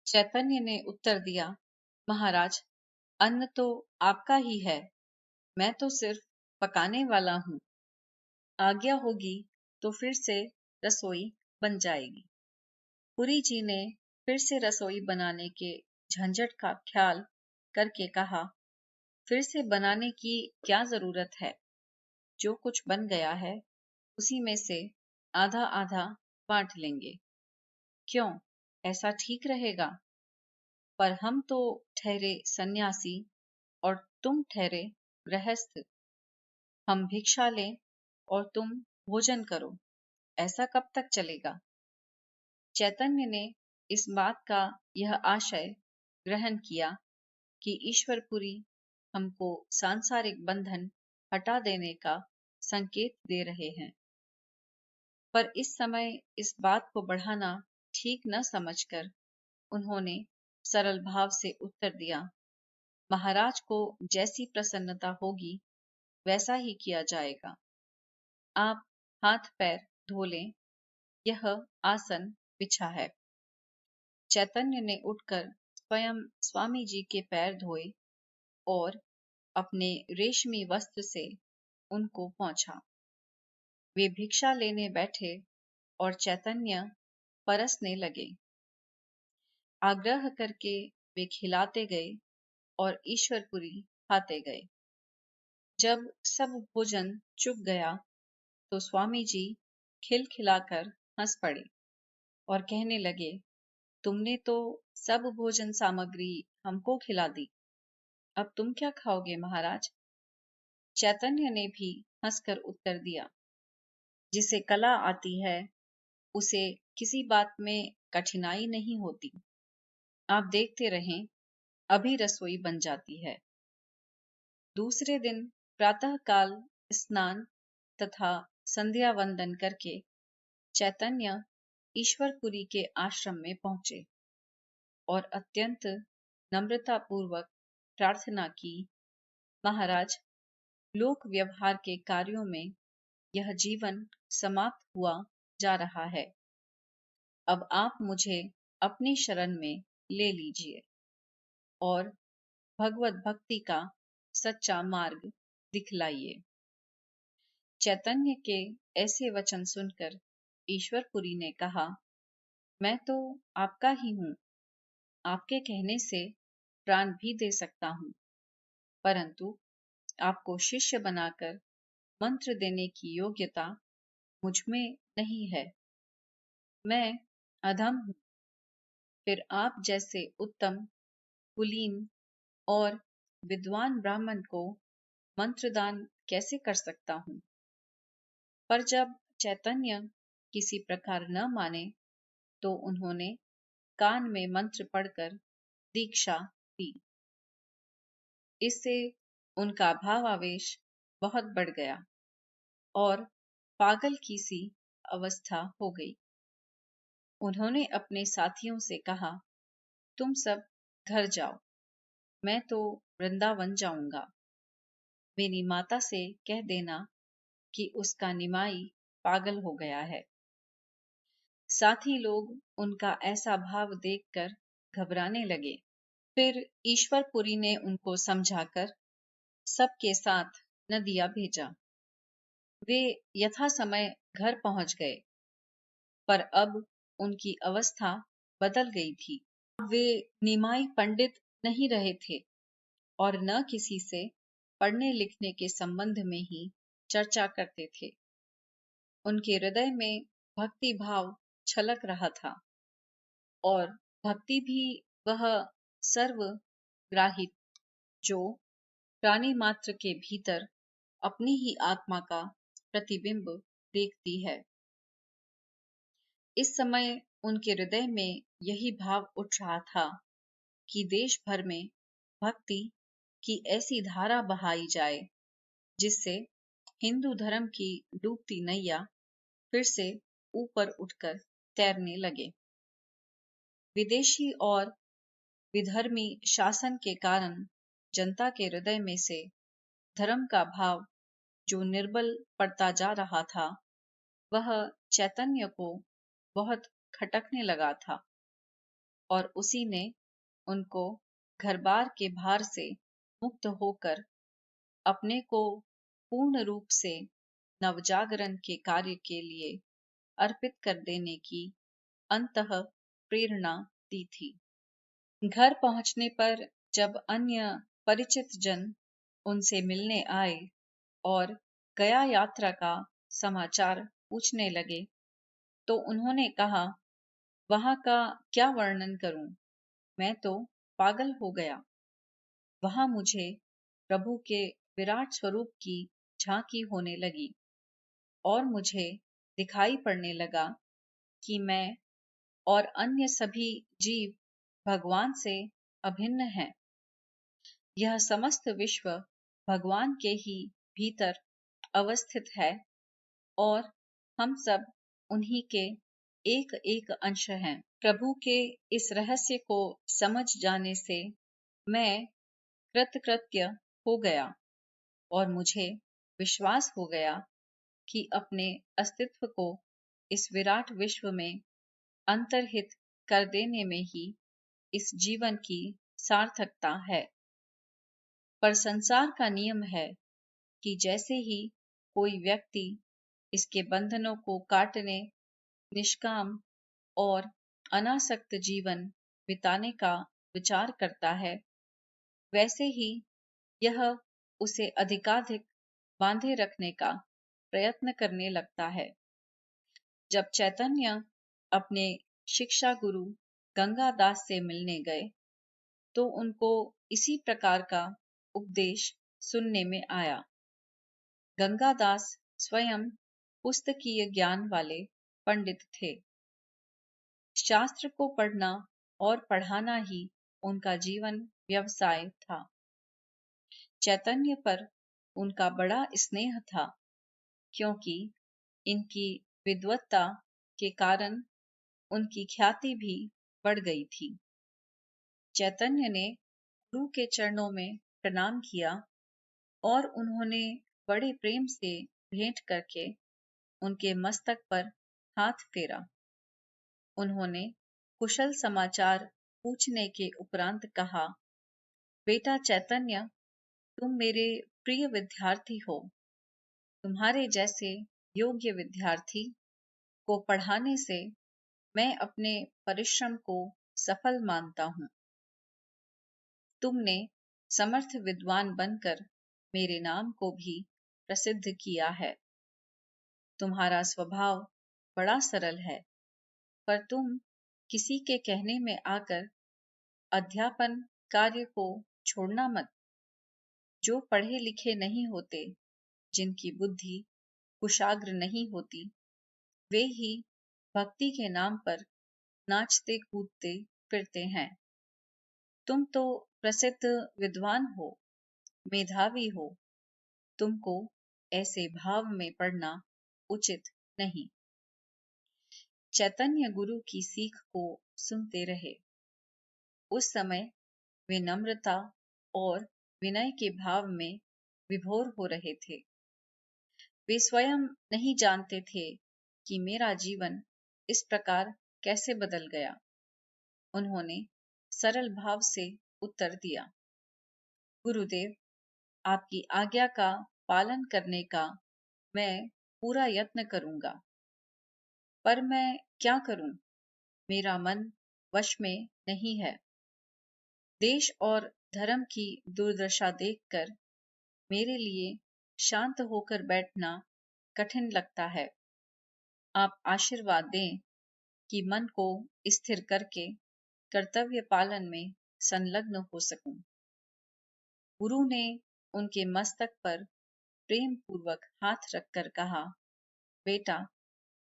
चैतन्य ने उत्तर दिया, महाराज, अन्न तो आपका ही है, मैं तो सिर्फ पकाने वाला हूँ। आज्ञा होगी तो फिर से रसोई बन जाएगी। पुरी जी ने फिर से रसोई बनाने के झंझट का ख्याल करके कहा, फिर से बनाने की क्या जरूरत है? जो कुछ बन गया है उसी में से आधा आधा बांट लेंगे। क्यों, ऐसा ठीक रहेगा? पर हम तो ठहरे सन्यासी और तुम ठहरे गृहस्थ। हम भिक्षा लें और तुम भोजन करो, ऐसा कब तक चलेगा? चैतन्य ने इस बात का यह आशय ग्रहण किया कि ईश्वरपुरी हमको सांसारिक बंधन हटा देने का संकेत दे रहे हैं, पर इस समय इस बात को बढ़ाना ठीक न समझकर उन्होंने सरल भाव से उत्तर दिया, महाराज को जैसी प्रसन्नता होगी वैसा ही किया जाएगा। आप हाथ पैर धो लें, यह आसन बिछा है। चैतन्य ने उठकर स्वयं स्वामी जी के पैर धोए और अपने रेशमी वस्त्र से उनको पोंछा। वे भिक्षा लेने बैठे और चैतन्य परसने लगे। आग्रह करके वे खिलाते गए और ईश्वरपुरी खाते गए। जब सब भोजन चुक गया तो स्वामी जी खिलखिलाकर हंस पड़े और कहने लगे, तुमने तो सब भोजन सामग्री हमको खिला दी, अब तुम क्या खाओगे महाराज? चैतन्य ने भी हंसकर उत्तर दिया, जिसे कला आती है उसे किसी बात में कठिनाई नहीं होती। आप देखते रहें, अभी रसोई बन जाती है। दूसरे दिन प्रातःकाल स्नान तथा संध्या वंदन करके चैतन्य ईश्वरपुरी के आश्रम में पहुंचे और अत्यंत नम्रता पूर्वक प्रार्थना की, महाराज, लोक व्यवहार के कार्यों में यह जीवन समाप्त हुआ जा रहा है। अब आप मुझे अपनी शरण में ले लीजिए और भगवत भक्ति का सच्चा मार्ग दिखलाइए। चैतन्य के ऐसे वचन सुनकर ईश्वरपुरी ने कहा, मैं तो आपका ही हूँ, आपके कहने से प्राण भी दे सकता हूँ, परंतु आपको शिष्य बनाकर मंत्र देने की योग्यता मुझ में नहीं है। मैं अधम हूँ, फिर आप जैसे उत्तम, कुलीन और विद्वान ब्राह्मण को मंत्रदान कैसे कर सकता हूँ? पर जब चैतन्य किसी प्रकार न माने तो उन्होंने कान में मंत्र पढ़कर दीक्षा दी। इससे उनका भावावेश बहुत बढ़ गया और पागल की सी अवस्था हो गई। उन्होंने अपने साथियों से कहा, तुम सब घर जाओ, मैं तो वृंदावन जाऊंगा। मेरी माता से कह देना कि उसका निमाई पागल हो गया है। साथी लोग उनका ऐसा भाव देखकर घबराने लगे। फिर ईश्वरपुरी ने उनको समझाकर सबके साथ नदिया भेजा। वे यथा समय घर पहुंच गए, पर अब उनकी अवस्था बदल गई थी। वे निमाई पंडित नहीं रहे थे और न किसी से पढ़ने लिखने के संबंध में ही चर्चा करते थे। उनके हृदय में भक्ति भाव छलक रहा था और भक्ति भी वह सर्वग्राही जो प्राणी मात्र के भीतर अपनी ही आत्मा का प्रतिबिंब देखती है। इस समय उनके हृदय में यही भाव उठ रहा था कि देश भर में भक्ति की ऐसी धारा बहाई जाए जिससे हिंदू धर्म की डूबती नैया फिर से ऊपर उठकर तैरने लगे। विदेशी और विधर्मी शासन के कारण जनता के हृदय में से धर्म का भाव जो निर्बल पड़ता जा रहा था, वह चैतन्य को बहुत खटकने लगा था। और उसी ने उनको घर-बार के भार से मुक्त होकर अपने को पूर्ण रूप से नवजागरण के कार्य के लिए अर्पित कर देने की अंतः प्रेरणा दी थी। घर पहुंचने पर जब अन्य परिचित जन उनसे मिलने आए और गया यात्रा का समाचार पूछने लगे, तो उन्होंने कहा, वहां का क्या वर्णन करूं, मैं तो पागल हो गया। वहां मुझे प्रभु के विराट स्वरूप की झांकी होने लगी और मुझे दिखाई पड़ने लगा कि मैं और अन्य सभी जीव भगवान से अभिन्न हैं। यह समस्त विश्व भगवान के ही भीतर अवस्थित है और हम सब उन्हीं के एक एक अंश हैं। प्रभु के इस रहस्य को समझ जाने से मैं कृतकृत्य हो गया और मुझे विश्वास हो गया कि अपने अस्तित्व को इस विराट विश्व में अंतर्हित कर देने में ही इस जीवन की सार्थकता है। पर संसार का नियम है कि जैसे ही कोई व्यक्ति इसके बंधनों को काटने, निष्काम और अनासक्त जीवन बिताने का विचार करता है, वैसे ही यह उसे अधिकाधिक बांधे रखने का प्रयत्न करने लगता है। जब चैतन्य अपने शिक्षा गुरु गंगादास से मिलने गए, तो उनको इसी प्रकार का उपदेश सुनने में आया। गंगादास स्वयं पुस्तकीय ज्ञान वाले पंडित थे। शास्त्र को पढ़ना और पढ़ाना ही उनका जीवन व्यवसाय था। चैतन्य पर उनका बड़ा स्नेह था, क्योंकि इनकी विद्वत्ता के कारण उनकी ख्याति भी बढ़ गई थी। चैतन्य ने गुरु के चरणों में प्रणाम किया और उन्होंने बड़े प्रेम से भेंट करके उनके मस्तक पर हाथ फेरा। उन्होंने कुशल समाचार पूछने के उपरांत कहा, बेटा चैतन्य, तुम मेरे प्रिय विद्यार्थी हो। तुम्हारे जैसे योग्य विद्यार्थी को पढ़ाने से मैं अपने परिश्रम को सफल मानता हूँ। तुमने समर्थ विद्वान बनकर मेरे नाम को भी प्रसिद्ध किया है। तुम्हारा स्वभाव बड़ा सरल है, पर तुम किसी के कहने में आकर अध्यापन कार्य को छोड़ना मत। जो पढ़े लिखे नहीं होते, जिनकी बुद्धि कुशाग्र नहीं होती, वे ही भक्ति के नाम पर नाचते कूदते फिरते हैं। तुम तो प्रसिद्ध विद्वान हो, मेधावी हो, तुमको ऐसे भाव में पढ़ना उचित नहीं। चैतन्य गुरु की सीख को सुनते रहे। उस समय वे नम्रता और विनय के भाव में विभोर हो रहे थे। वे स्वयं नहीं जानते थे कि मेरा जीवन इस प्रकार कैसे बदल गया। उन्होंने सरल भाव से उत्तर दिया, गुरुदेव, आपकी आज्ञा का पालन करने का मैं पूरा यत्न करूंगा, पर मैं क्या करूं? मेरा मन वश में नहीं है। देश और धर्म की दुर्दशा देखकर मेरे लिए शांत होकर बैठना कठिन लगता है। आप आशीर्वाद दें कि मन को स्थिर करके कर्तव्य पालन में संलग्न हो सकूं। गुरु ने उनके मस्तक पर प्रेम पूर्वक हाथ रखकर कहा, बेटा,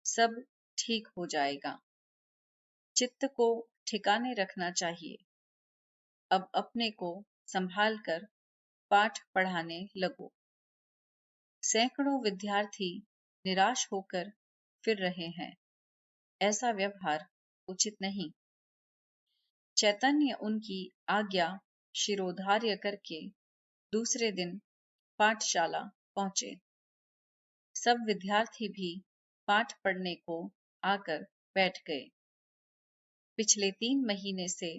सब ठीक हो जाएगा। चित्त को ठिकाने रखना चाहिए। अब अपने को संभाल कर पाठ पढ़ाने लगो। सैकड़ों विद्यार्थी निराश होकर फिर रहे हैं। ऐसा व्यवहार उचित नहीं। चैतन्य उनकी आज्ञा शिरोधार्य करके दूसरे दिन पाठशाला पहुंचे। सब विद्यार्थी भी पाठ पढ़ने को आकर बैठ गए। पिछले 3 महीने से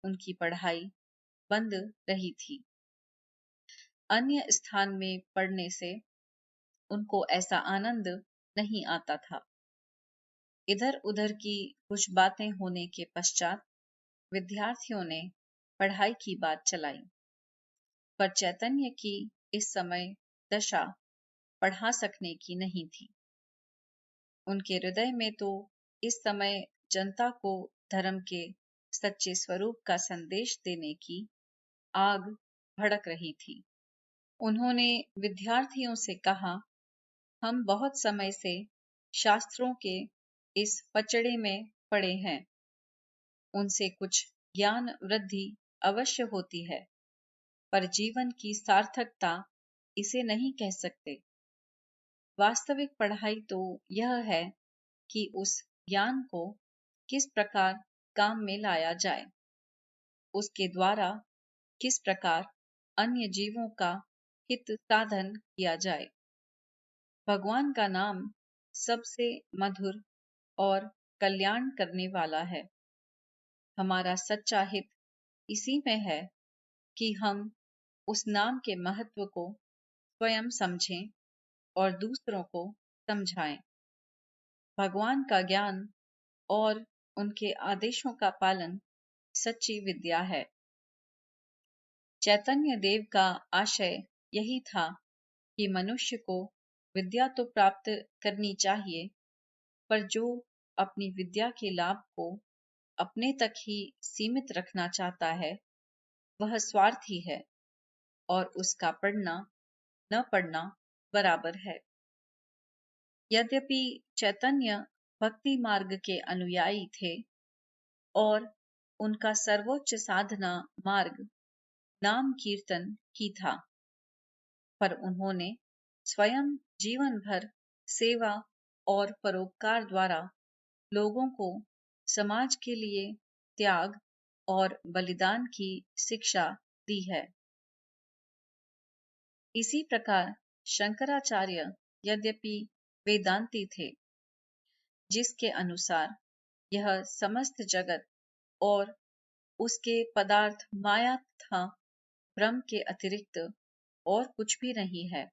उनकी पढ़ाई बंद रही थी। अन्य स्थान में पढ़ने से उनको ऐसा आनंद नहीं आता था। इधर उधर की कुछ बातें होने के पश्चात विद्यार्थियों ने पढ़ाई की बात चलाई, पर चैतन्य की इस समय दशा पढ़ा सकने की नहीं थी। उनके हृदय में तो इस समय जनता को धर्म के सच्चे स्वरूप का संदेश देने की आग भड़क रही थी। उन्होंने विद्यार्थियों से कहा, हम बहुत समय से शास्त्रों के इस पचड़े में पड़े हैं। उनसे कुछ ज्ञान वृद्धि अवश्य होती है, पर जीवन की सार्थकता इसे नहीं कह सकते। वास्तविक पढ़ाई तो यह है कि उस ज्ञान को किस प्रकार काम में लाया जाए, उसके द्वारा किस प्रकार अन्य जीवों का हित साधन किया जाए। भगवान का नाम सबसे मधुर और कल्याण करने वाला है। हमारा सच्चा हित इसी में है कि हम उस नाम के महत्व को स्वयं समझें और दूसरों को समझाएं। भगवान का ज्ञान और उनके आदेशों का पालन सच्ची विद्या है। चैतन्य देव का आशय यही था कि मनुष्य को विद्या तो प्राप्त करनी चाहिए, पर जो अपनी विद्या के लाभ को अपने तक ही सीमित रखना चाहता है, वह स्वार्थी है और उसका पढ़ना न पढ़ना बराबर है। यद्यपि चैतन्य भक्ति मार्ग के अनुयायी थे और उनका सर्वोच्च साधना मार्ग नाम कीर्तन ही था, पर उन्होंने स्वयं जीवन भर सेवा और परोपकार द्वारा लोगों को समाज के लिए त्याग और बलिदान की शिक्षा दी है। इसी प्रकार शंकराचार्य यद्यपि वेदांती थे, जिसके अनुसार यह समस्त जगत और उसके पदार्थ माया तथा ब्रह्म के अतिरिक्त और कुछ भी नहीं है,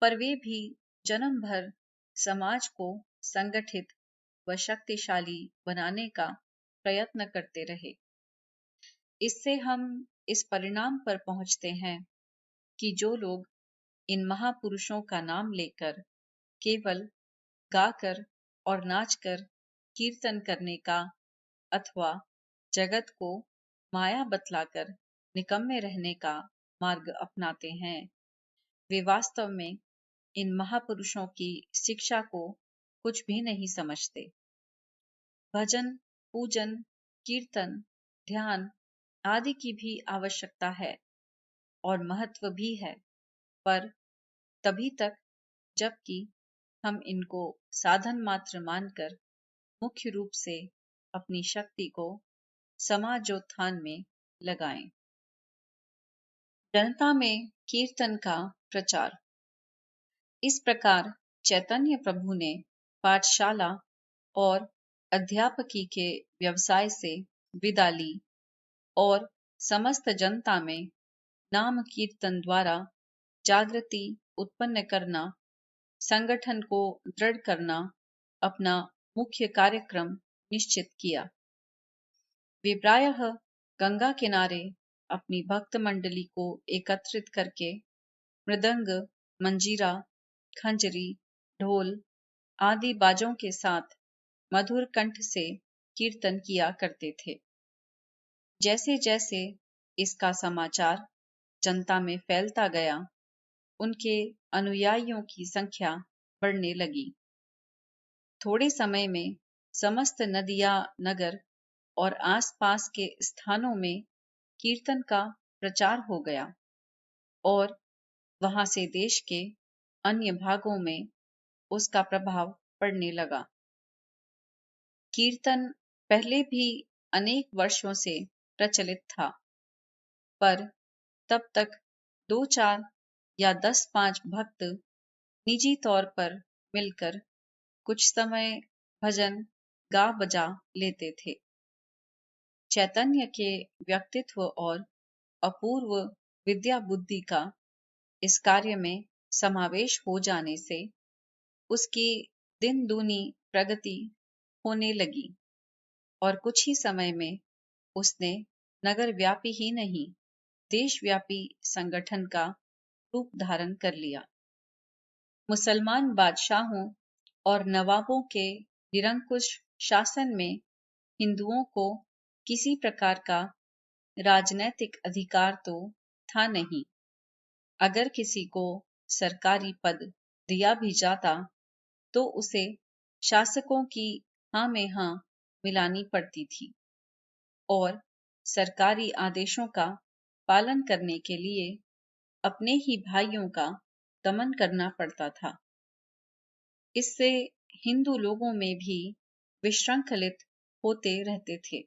पर वे भी जन्म भर समाज को संगठित व शक्तिशाली बनाने का प्रयत्न करते रहे। इससे हम इस परिणाम पर पहुंचते हैं कि जो लोग इन महापुरुषों का नाम लेकर केवल गाकर और नाचकर कीर्तन करने का अथवा जगत को माया बतलाकर निकम्मे रहने का मार्ग अपनाते हैं, वे वास्तव में इन महापुरुषों की शिक्षा को कुछ भी नहीं समझते। भजन, पूजन, कीर्तन, ध्यान आदि की भी आवश्यकता है और महत्व भी है, पर तभी तक जबकि हम इनको साधन मात्र मानकर मुख्य रूप से अपनी शक्ति को समाजोत्थान में लगाएं। जनता में कीर्तन का प्रचार। इस प्रकार चैतन्य प्रभु ने पाठशाला और अध्यापकी के व्यवसाय से विदा ली और समस्त जनता में नाम कीर्तन द्वारा जागृति उत्पन्न करना, संगठन को दृढ़ करना अपना मुख्य कार्यक्रम निश्चित किया। वे प्रायः गंगा किनारे अपनी भक्त मंडली को एकत्रित करके मृदंग, मंजीरा, खंजरी, ढोल आदि बाजों के साथ मधुर कंठ से कीर्तन किया करते थे। जैसे जैसे इसका समाचार जनता में फैलता गया, उनके अनुयायियों की संख्या बढ़ने लगी। थोड़े समय में समस्त नदियां, नगर और आसपास के स्थानों में कीर्तन का प्रचार हो गया और वहां से देश के अन्य भागों में उसका प्रभाव पड़ने लगा। कीर्तन पहले भी अनेक वर्षों से प्रचलित था, पर तब तक 2-4 या 10-5 भक्त निजी तौर पर मिलकर कुछ समय भजन गा बजा लेते थे। चैतन्य के व्यक्तित्व और अपूर्व विद्या बुद्धि का इस कार्य में समावेश हो जाने से उसकी दिन दूनी प्रगति होने लगी और कुछ ही समय में उसने नगर व्यापी ही नहीं, देशव्यापी संगठन का रूप धारण कर लिया। मुसलमान बादशाहों और नवाबों के निरंकुश शासन में हिंदुओं को किसी प्रकार का राजनैतिक अधिकार तो था नहीं। अगर किसी को सरकारी पद दिया भी जाता तो उसे शासकों की हाँ में हाँ मिलानी पड़ती थी और सरकारी आदेशों का पालन करने के लिए अपने ही भाइयों का दमन करना पड़ता था। इससे हिंदू लोगों में भी विशृंखलित होते रहते थे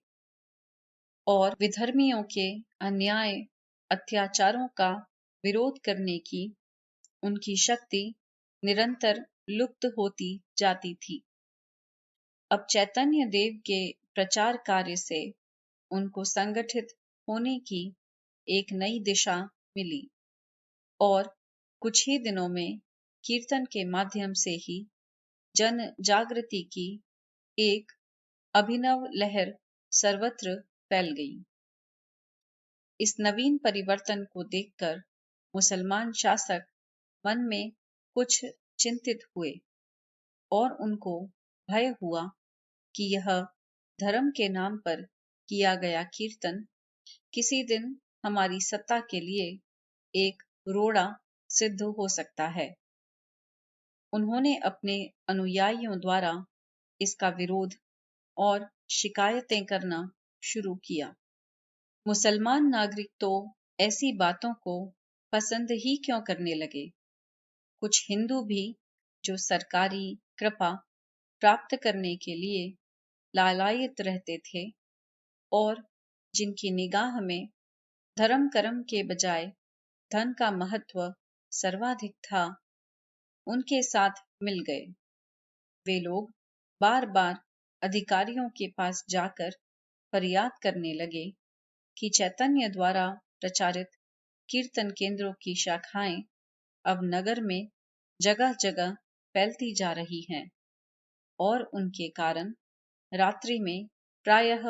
और विधर्मियों के अन्याय अत्याचारों का विरोध करने की उनकी शक्ति निरंतर लुप्त होती जाती थी। अब चैतन्य देव के प्रचार कार्य से उनको संगठित होने की एक नई दिशा मिली और कुछ ही दिनों में कीर्तन के माध्यम से ही जन जागृति की एक अभिनव लहर सर्वत्र फैल गई। इस नवीन परिवर्तन को देखकर मुसलमान शासक मन में कुछ चिंतित हुए और उनको भय हुआ कि यह धर्म के नाम पर किया गया कीर्तन किसी दिन हमारी सत्ता के लिए एक रोड़ा सिद्ध हो सकता है। उन्होंने अपने अनुयायियों द्वारा इसका विरोध और शिकायतें करना शुरू किया। मुसलमान नागरिक तो ऐसी बातों को पसंद ही क्यों करने लगे। कुछ हिंदू भी जो सरकारी कृपा प्राप्त करने के लिए लालायित रहते थे और जिनकी निगाह में धर्म कर्म के बजाय धन का महत्व सर्वाधिक था, उनके साथ मिल गए। वे लोग बार बार अधिकारियों के पास जाकर फरियाद करने लगे कि चैतन्य द्वारा प्रचारित कीर्तन केंद्रों की शाखाएं अब नगर में जगह जगह फैलती जा रही हैं और उनके कारण रात्रि में प्रायः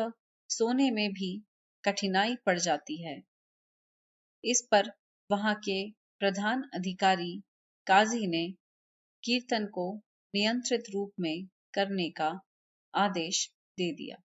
सोने में भी कठिनाई पड़ जाती है। इस पर वहां के प्रधान अधिकारी काजी ने कीर्तन को नियंत्रित रूप में करने का आदेश दे दिया।